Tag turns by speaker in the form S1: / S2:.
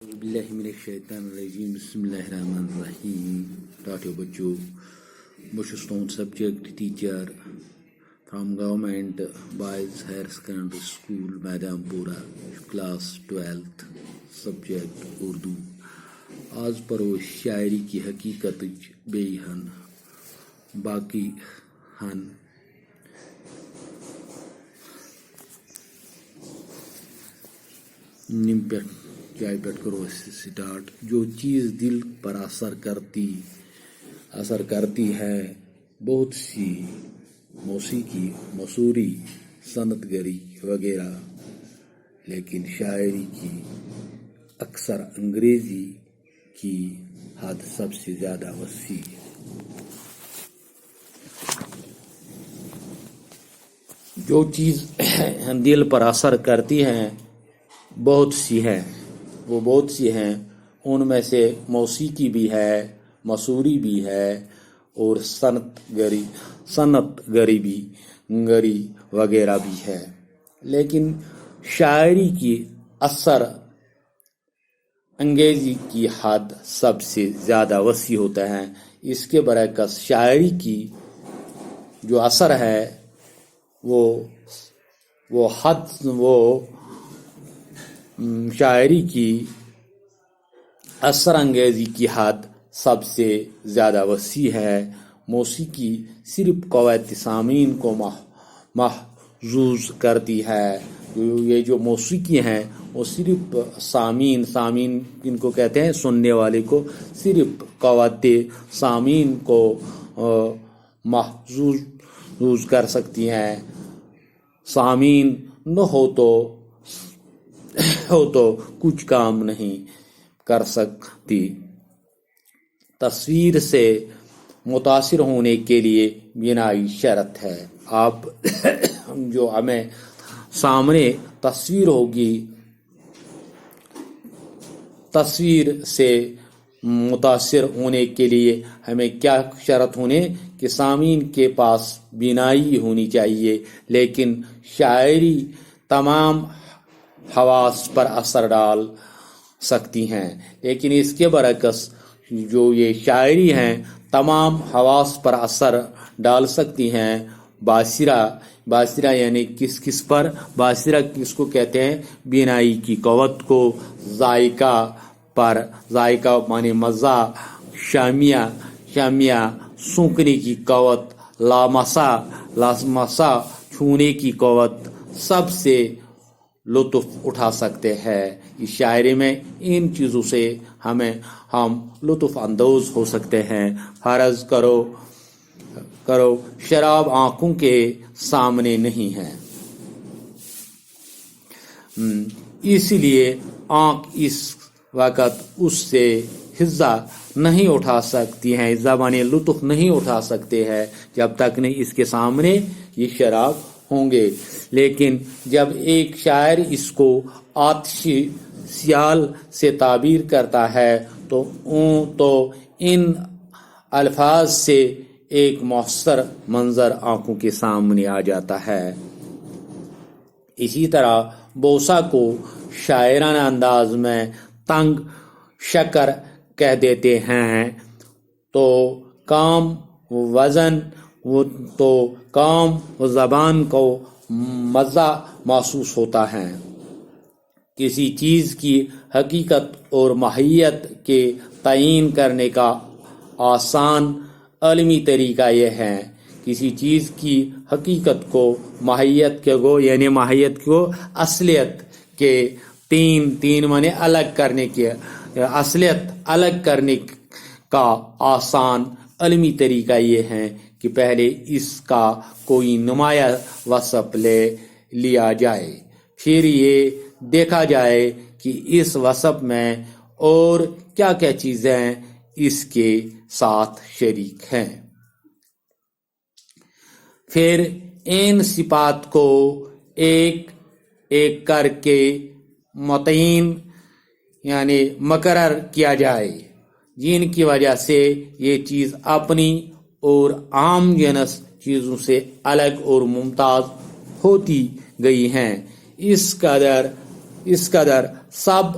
S1: باللہ من الشیطان الرجیم بسم اللہ الرحمن الرحیم ٹاٹو بچو بشس تون subject teacher from government boys higher secondary school Maidan Pora class 12 subject Urdu آج پرو شاعری کی حقیقت بیہن باقی ہن نم پہ جائے پہ کرو سٹارٹ. جو چیز دل پر اثر کرتی ہے بہت سی موسیقی مصوری صنعت گری وغیرہ، لیکن شاعری کی اکثر انگریزی کی حد سب سے زیادہ وسیع. جو چیز دل پر اثر کرتی ہے بہت سی ہیں ان میں سے موسیقی بھی ہے، مصوری بھی ہے اور صنعت گری وغیرہ بھی ہے، لیکن شاعری کی اثر انگیزی کی حد سب سے زیادہ وسیع ہوتا ہے. اس کے برعکس شاعری کی جو اثر ہے شاعری کی اثر انگیزی کی حد سب سے زیادہ وسیع ہے. موسیقی صرف قوت سامعین کو محظوظ کرتی ہے. یہ جو موسیقی ہیں وہ صرف سامعین ان کو کہتے ہیں سننے والے کو، صرف قوت سامعین کو محظوظ کر سکتی ہیں. سامعین نہ ہو تو کچھ کام نہیں کر سکتی. تصویر سے متاثر ہونے کے لیے بینائی شرط ہے. آپ جو ہمیں سامنے تصویر ہوگی، تصویر سے متاثر ہونے کے لیے ہمیں کیا شرط ہونے کہ سامعین کے پاس بینائی ہونی چاہیے. لیکن شاعری تمام حواس پر اثر ڈال سکتی ہیں، لیکن اس کے برعکس جو یہ شاعری ہیں تمام حواس پر اثر ڈال سکتی ہیں. باصرہ یعنی کس پر؟ باصرہ کس کو کہتے ہیں؟ بینائی کی قوت کو. ذائقہ معنی مزہ، شامیہ سونکھنے کی قوت، لامسا چھونے کی قوت، سب سے لطف اٹھا سکتے ہیں. اس شاعری میں ان چیزوں سے ہم لطف اندوز ہو سکتے ہیں. فرض کرو شراب آنکھوں کے سامنے نہیں ہے، اس لیے آنکھ اس وقت اس سے حصہ نہیں اٹھا سکتی ہیں، زبانیں لطف نہیں اٹھا سکتے ہیں جب تک نہیں اس کے سامنے یہ شراب ہوں گے. لیکن جب ایک شاعر اس کو آتشی سیال سے تعبیر کرتا ہے تو ان الفاظ سے ایک مؤثر منظر آنکھوں کے سامنے آ جاتا ہے. اسی طرح بوسہ کو شاعرانہ انداز میں تنگ شکر کہہ دیتے ہیں تو کام و زبان کو مزہ محسوس ہوتا ہے. کسی چیز کی حقیقت اور ماہیت کے تعین کرنے کا آسان علمی طریقہ یہ ہے. کسی چیز کی حقیقت کو ماہیت کو اصلیت کے تین معنی الگ کرنے کے اصلیت الگ کرنے کا آسان علمی طریقہ یہ ہے کہ پہلے اس کا کوئی نمایاں وصف لے لیا جائے، پھر یہ دیکھا جائے کہ اس وصف میں اور کیا چیزیں اس کے ساتھ شریک ہیں. پھر ان صفات کو ایک ایک کر کے متعین مقرر کیا جائے، جن کی وجہ سے یہ چیز اپنی اور عام جنس چیزوں سے الگ اور ممتاز ہوتی گئی ہیں. اس قدر سب